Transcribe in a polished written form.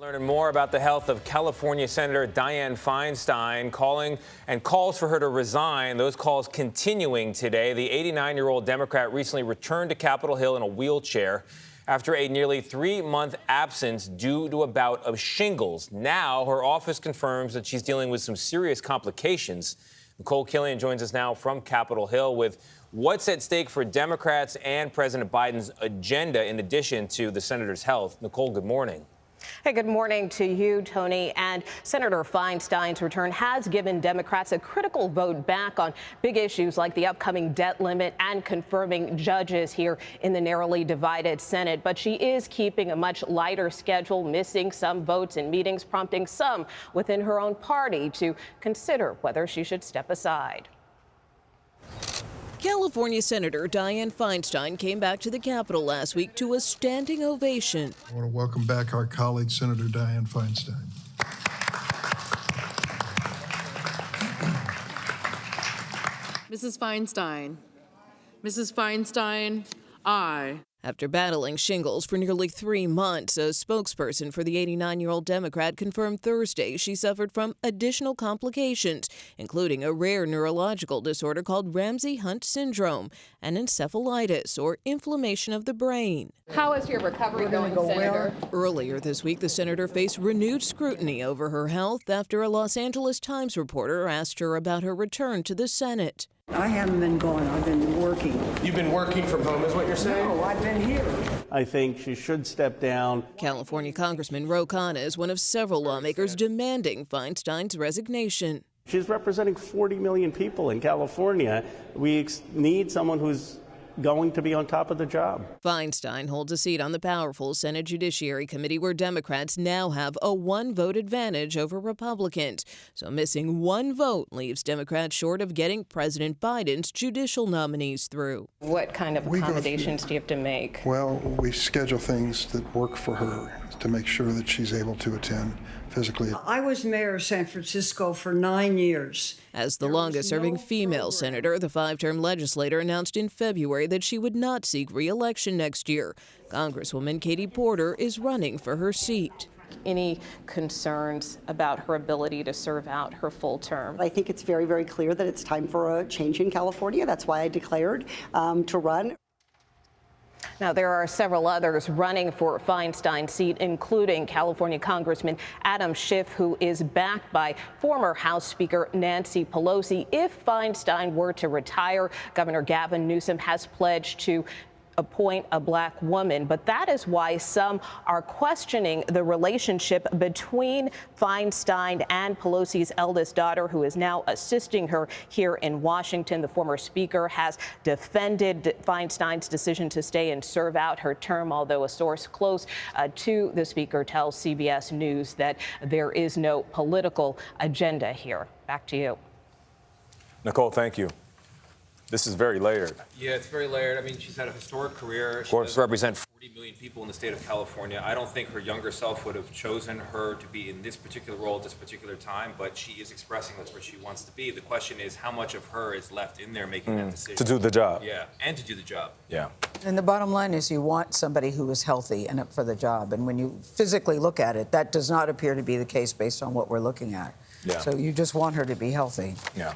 Learning more about the health of California Senator Dianne Feinstein, calls for her to resign. Those calls continuing today. The 89-year-old Democrat recently returned to Capitol Hill in a wheelchair after a nearly 3-month absence due to a bout of shingles. Now her office confirms that she's dealing with some serious complications. Nikole Killion joins us now from Capitol Hill with what's at stake for Democrats and President Biden's agenda in addition to the senator's health. Nikole, good morning. Hey, good morning to you, Tony. And Senator Feinstein's return has given Democrats a critical vote back on big issues like the upcoming debt limit and confirming judges here in the narrowly divided Senate. But she is keeping a much lighter schedule, missing some votes in meetings, prompting some within her own party to consider whether she should step aside. California Senator Dianne Feinstein came back to the Capitol last week to a standing ovation. I want to welcome back our colleague, Senator Dianne Feinstein. Mrs. Feinstein. Mrs. Feinstein, aye. After battling shingles for nearly 3 months, a spokesperson for the 89-year-old Democrat confirmed Thursday she suffered from additional complications, including a rare neurological disorder called Ramsay-Hunt syndrome and encephalitis, or inflammation of the brain. How is your recovery going, Senator? Earlier this week, the senator faced renewed scrutiny over her health after a Los Angeles Times reporter asked her about her return to the Senate. I haven't been going. I've been working. You've been working from home, is what you're saying? No, I've been here. I think she should step down. California Congressman Ro Khanna is one of several lawmakers demanding Feinstein's resignation. She's representing 40 million people in California. We need someone who's going to be on top of the job. Feinstein holds a seat on the powerful Senate Judiciary Committee where Democrats now have a 1-vote advantage over Republicans. So missing 1 vote leaves Democrats short of getting President Biden's judicial nominees through. What kind of accommodations do you have to make? Well, we schedule things that work for her to make sure that she's able to attend physically. I was mayor of San Francisco for 9 years. As the longest-serving female senator, the 5-term legislator announced in February that she would not seek re-election next year. Congresswoman Katie Porter is running for her seat. Any concerns about her ability to serve out her full term? I think it's very, very clear that it's time for a change in California. That's why I declared to run. Now, there are several others running for Feinstein's seat, including California Congressman Adam Schiff, who is backed by former House Speaker Nancy Pelosi. If Feinstein were to retire, Governor Gavin Newsom has pledged to appoint a black woman, but that is why some are questioning the relationship between Feinstein and Pelosi's eldest daughter, who is now assisting her here in Washington. The former speaker has defended Feinstein's decision to stay and serve out her term, although a source close to the speaker tells CBS News that there is no political agenda here. Back to you. Nikole, thank you. This is very layered. Yeah, it's very layered. I mean, she's had a historic career. Of course, represent 40 million people in the state of California. I don't think her younger self would have chosen her to be in this particular role at this particular time, but she is expressing that's where she wants to be. The question is how much of her is left in there making that decision. To do the job. Yeah, and to do the job. Yeah. And the bottom line is you want somebody who is healthy and up for the job. And when you physically look at it, that does not appear to be the case based on what we're looking at. Yeah. So you just want her to be healthy. Yeah.